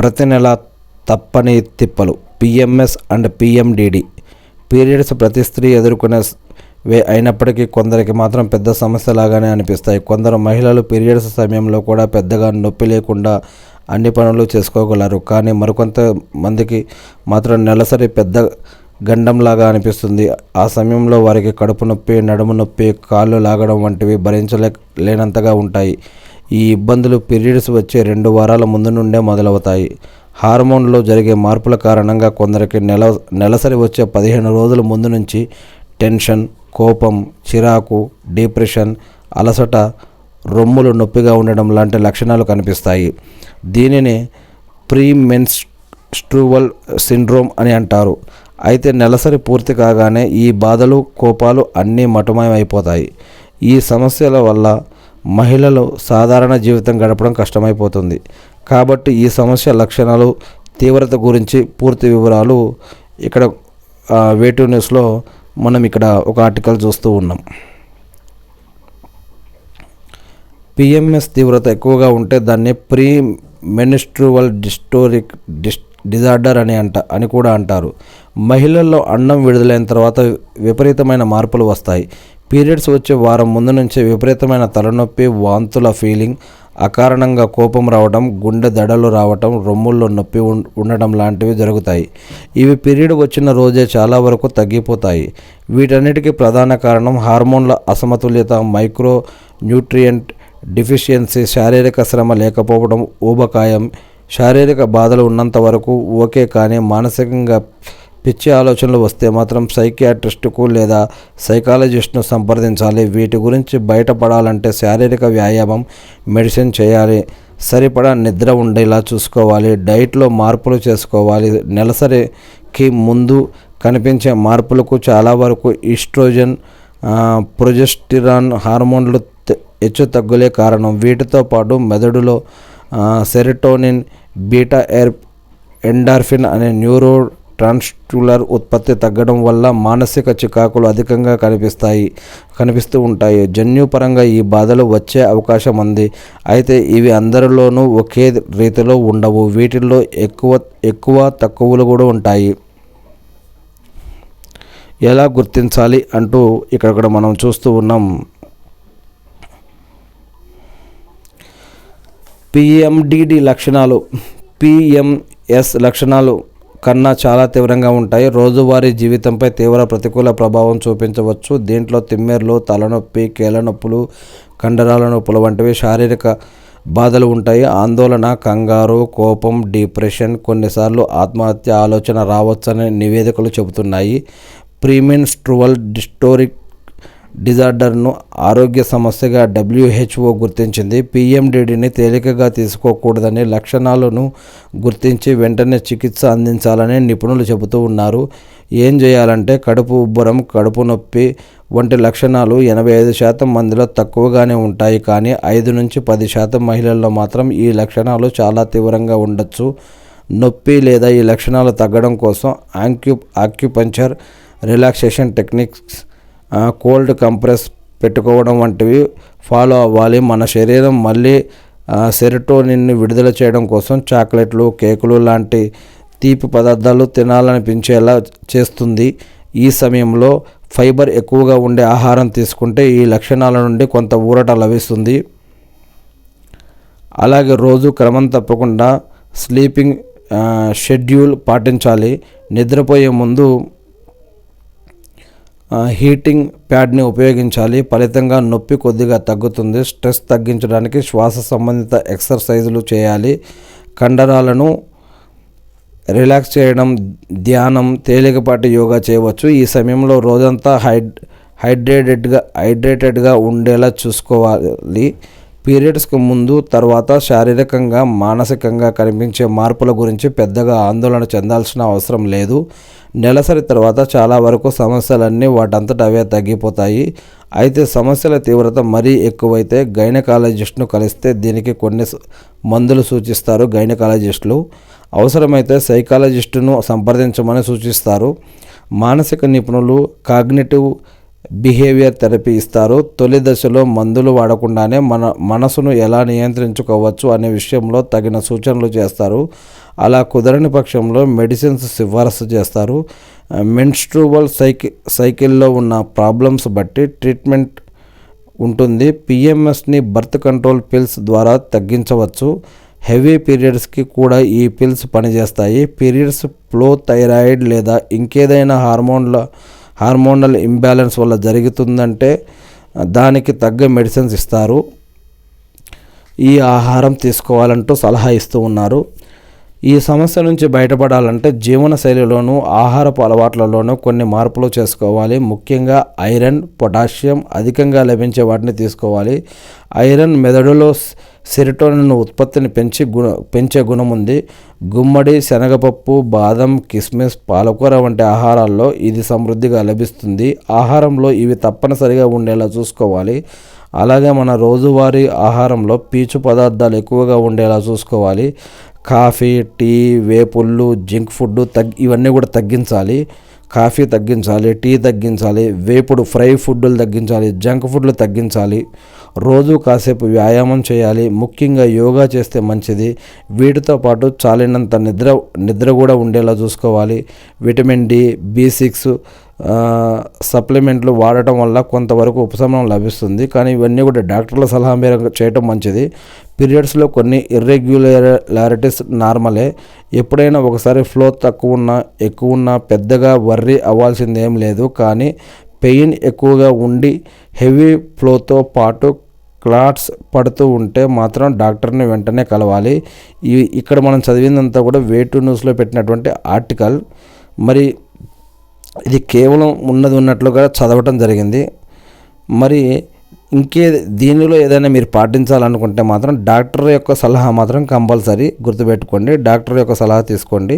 ప్రతి నెల తప్పని తిప్పలు పిఎంఎస్ అండ్ పిఎండిడి. పీరియడ్స్ ప్రతి స్త్రీ ఎదుర్కొనేవే అయినప్పటికీ కొందరికి మాత్రం పెద్ద సమస్యలాగానే అనిపిస్తాయి. కొందరు మహిళలు పీరియడ్స్ సమయంలో కూడా పెద్దగా నొప్పి లేకుండా అన్ని పనులు చేసుకోగలరు. కానీ మరికొంత మందికి మాత్రం నెలసరి పెద్ద గండంలాగా అనిపిస్తుంది. ఆ సమయంలో వారికి కడుపు నొప్పి, నడుము నొప్పి, కాళ్ళు లాగడం వంటివి భరించలేనంతగా ఉంటాయి. ఈ ఇబ్బందులు పీరియడ్స్ వచ్చే 2 వారాల ముందు నుండే మొదలవుతాయి. హార్మోన్లో జరిగే మార్పుల కారణంగా కొందరికి నెలసరి వచ్చే 15 రోజుల ముందు నుంచి టెన్షన్, కోపం, చిరాకు, డిప్రెషన్, అలసట, రొమ్ములు నొప్పిగా ఉండడం లాంటి లక్షణాలు కనిపిస్తాయి. దీనిని ప్రీమెన్స్ట్రువల్ సిండ్రోమ్ అని అంటారు. అయితే నెలసరి పూర్తి కాగానే ఈ బాధలు, కోపాలు అన్నీ మటుమాయమైపోతాయి. ఈ సమస్యల వల్ల మహిళలు సాధారణ జీవితం గడపడం కష్టమైపోతుంది. కాబట్టి ఈ సమస్య లక్షణాలు, తీవ్రత గురించి పూర్తి వివరాలు ఇక్కడ వేటు న్యూస్లో మనం ఇక్కడ ఒక ఆర్టికల్ చూస్తూ ఉన్నాం. పిఎంఎస్ తీవ్రత ఎక్కువగా ఉంటే దాన్ని ప్రీ మెన్స్ట్రువల్ డిజార్డర్ అని కూడా అంటారు. మహిళల్లో అండం విడుదలైన తర్వాత విపరీతమైన మార్పులు వస్తాయి. పీరియడ్స్ వచ్చే వారం ముందు నుంచే విపరీతమైన తలనొప్పి, వాంతుల ఫీలింగ్, అకారణంగా కోపం రావడం, గుండె దడలు రావటం, రొమ్ముల్లో నొప్పి ఉండడం లాంటివి జరుగుతాయి. ఇవి పీరియడ్ వచ్చిన రోజే చాలా వరకు తగ్గిపోతాయి. వీటన్నిటికీ ప్రధాన కారణం హార్మోన్ల అసమతుల్యత, మైక్రో న్యూట్రియంట్ డిఫిషియన్సీ, శారీరక శ్రమ లేకపోవడం, ఊబకాయం. శారీరక బాధలు ఉన్నంత వరకు ఓకే, కానీ మానసికంగా పిచ్చి ఆలోచనలు వస్తే మాత్రం సైకియాట్రిస్టుకు లేదా సైకాలజిస్ట్ను సంప్రదించాలి. వీటి గురించి బయటపడాలంటే శారీరక వ్యాయామం, మెడిసిన్ చేయాలి. సరిపడా నిద్ర ఉండేలా చూసుకోవాలి. డైట్లో మార్పులు చేసుకోవాలి. నెలసరికి ముందు కనిపించే మార్పులకు చాలా వరకు ఈస్ట్రోజన్, ప్రొజెస్టిరాన్ హార్మోన్లు హెచ్చు తగ్గులే కారణం. వీటితో పాటు మెదడులో సెరోటోనిన్, బీటా ఎండార్ఫిన్ అనే న్యూరో ట్రాన్స్మిటర్ ఉత్పత్తి తగ్గడం వల్ల మానసిక చికాకులు అధికంగా కనిపిస్తూ ఉంటాయి. జన్యుపరంగా ఈ బాధలు వచ్చే అవకాశం ఉంది. అయితే ఇవి అందరిలోనూ ఒకే రీతిలో ఉండవు. వీటిల్లో ఎక్కువ తక్కువలు కూడా ఉంటాయి. ఎలా గుర్తించాలి అంటూ ఇక్కడ మనం చూస్తూ ఉన్నాం. పిఎండిడి లక్షణాలు పిఎంఎస్ లక్షణాలు కన్నా చాలా తీవ్రంగా ఉంటాయి. రోజువారీ జీవితంపై తీవ్ర ప్రతికూల ప్రభావం చూపించవచ్చు. దీంట్లో తిమ్మెర్లు, తలనొప్పి, కీళ్ళ నొప్పులు, కండరాల నొప్పులు వంటివి శారీరక బాధలు ఉంటాయి. ఆందోళన, కంగారు, కోపం, డిప్రెషన్, కొన్నిసార్లు ఆత్మహత్య ఆలోచన రావచ్చని నివేదికలు చెబుతున్నాయి. ప్రీమెన్స్ట్రువల్ డిజార్డర్ను ఆరోగ్య సమస్యగా WHO గుర్తించింది. పిఎండిడిని తేలికగా తీసుకోకూడదని, లక్షణాలను గుర్తించి వెంటనే చికిత్స అందించాలని నిపుణులు చెబుతూ ఉన్నారు. ఏం చేయాలంటే కడుపు ఉబ్బరం, కడుపు నొప్పి వంటి లక్షణాలు 85% మందిలో తక్కువగానే ఉంటాయి. కానీ 5 నుంచి 10% మహిళల్లో మాత్రం ఈ లక్షణాలు చాలా తీవ్రంగా ఉండొచ్చు. నొప్పి లేదా ఈ లక్షణాలు తగ్గడం కోసం acupuncture, relaxation techniques, cold compress పెట్టుకోవడం వంటివి ఫాలో అవ్వాలి. మన శరీరం మళ్ళీ సెరోటోనిన్ని విడుదల చేయడం కోసం చాక్లెట్లు, కేకులు లాంటి తీపి పదార్థాలు తినాలనిపించేలా చేస్తుంది. ఈ సమయంలో ఫైబర్ ఎక్కువగా ఉండే ఆహారం తీసుకుంటే ఈ లక్షణాల నుండి కొంత ఊరట లభిస్తుంది. అలాగే రోజు క్రమం తప్పకుండా స్లీపింగ్ షెడ్యూల్ పాటించాలి. నిద్రపోయే ముందు హీటింగ్ ప్యాడ్ని ఉపయోగించాలి. ఫలితంగా నొప్పి కొద్దిగా తగ్గుతుంది. స్ట్రెస్ తగ్గించడానికి శ్వాస సంబంధిత ఎక్సర్సైజులు చేయాలి. కండరాలను రిలాక్స్ చేయడం, ధ్యానం, తేలికపాటి యోగా చేయవచ్చు. ఈ సమయంలో రోజంతా హైడ్రేటెడ్గా ఉండేలా చూసుకోవాలి. పీరియడ్స్కు ముందు, తర్వాత శారీరకంగా, మానసికంగా కనిపించే మార్పుల గురించి పెద్దగా ఆందోళన చెందాల్సిన అవసరం లేదు. నెలసరి తర్వాత చాలా వరకు సమస్యలన్నీ వాటంతట అవే తగ్గిపోతాయి. అయితే సమస్యల తీవ్రత మరీ ఎక్కువైతే గైనకాలజిస్ట్ను కలిస్తే దీనికి కొన్ని మందులు సూచిస్తారు గైనకాలజిస్టులు. అవసరమైతే సైకాలజిస్టును సంప్రదించమని సూచిస్తారు. మానసిక నిపుణులు, కాగ్నిటివ్ బిహేవియర్ థెరపీ ఇస్తారు. తొలి దశలో మందులు వాడకుండానే మనసును ఎలా నియంత్రించుకోవచ్చు అనే విషయంలో తగిన సూచనలు చేస్తారు. అలా కుదరని పక్షంలో మెడిసిన్స్ సిఫారసు చేస్తారు. మెన్స్ట్రువల్ సైకిల్లో ఉన్న ప్రాబ్లమ్స్ బట్టి ట్రీట్మెంట్ ఉంటుంది. పిఎంఎస్ని బర్త్ కంట్రోల్ పిల్స్ ద్వారా తగ్గించవచ్చు. హెవీ పీరియడ్స్కి కూడా ఈ పిల్స్ పనిచేస్తాయి. పీరియడ్స్ ఫ్లో, థైరాయిడ్ లేదా ఇంకేదైనా హార్మోనల్ ఇంబ్యాలెన్స్ వల్ల జరుగుతుందంటే దానికి తగ్గ మెడిసిన్స్ ఇస్తారు. ఈ ఆహారం తీసుకోవాలంటూ సలహా ఇస్తూ ఉన్నారు. ఈ సమస్య నుంచి బయటపడాలంటే జీవనశైలిలోనూ ఆహారపు అలవాట్లలోనూ కొన్ని మార్పులు చేసుకోవాలి. ముఖ్యంగా ఐరన్, పొటాషియం అధికంగా లభించే వాటిని తీసుకోవాలి. ఐరన్ మెదడులో సెరోటోనిన్ ఉత్పత్తిని పెంచే గుణం ఉంది. గుమ్మడి, శనగపప్పు, బాదం, కిస్మిస్, పాలకూర వంటి ఆహారాల్లో ఇది సమృద్ధిగా లభిస్తుంది. ఆహారంలో ఇవి తప్పనిసరిగా ఉండేలా చూసుకోవాలి. అలాగే మన రోజువారీ ఆహారంలో పీచు పదార్థాలు ఎక్కువగా ఉండేలా చూసుకోవాలి. కాఫీ, టీ, వేపుళ్ళు, జంక్ ఫుడ్ ఇవన్నీ కూడా తగ్గించాలి. కాఫీ తగ్గించాలి, టీ తగ్గించాలి, వేపుడు ఫ్రై ఫుడ్లు తగ్గించాలి, జంక్ ఫుడ్లు తగ్గించాలి. రోజు కాసేపు వ్యాయామం చేయాలి. ముఖ్యంగా యోగా చేస్తే మంచిది. వీటితో పాటు చాలినంత నిద్ర కూడా ఉండేలా చూసుకోవాలి. విటమిన్ డి, B6 సప్లిమెంట్లు వాడటం వల్ల కొంతవరకు ఉపశమనం లభిస్తుంది. కానీ ఇవన్నీ కూడా డాక్టర్ల సలహా మేరకు చేయటం మంచిది. పీరియడ్స్లో కొన్ని ఇర్రెగ్యులారిటీస్ నార్మలే. ఎప్పుడైనా ఒకసారి ఫ్లో తక్కువ ఉన్నా ఎక్కువ ఉన్నా పెద్దగా వర్రీ అవ్వాల్సింది ఏం లేదు. కానీ పెయిన్ ఎక్కువగా ఉండి హెవీ ఫ్లోతో పాటు క్లాట్స్ పడుతూ ఉంటే మాత్రం డాక్టర్ని వెంటనే కలవాలి. ఇక్కడ మనం చదివిందంతా కూడా వే2 న్యూస్లో పెట్టినటువంటి ఆర్టికల్. మరి ఇది కేవలం ఉన్నట్లుగా చదవటం జరిగింది. మరి దీనిలో ఏదైనా మీరు పాటించాలనుకుంటే మాత్రం డాక్టర్ యొక్క సలహా మాత్రం కంపల్సరీ గుర్తుపెట్టుకోండి. డాక్టర్ యొక్క సలహా తీసుకోండి.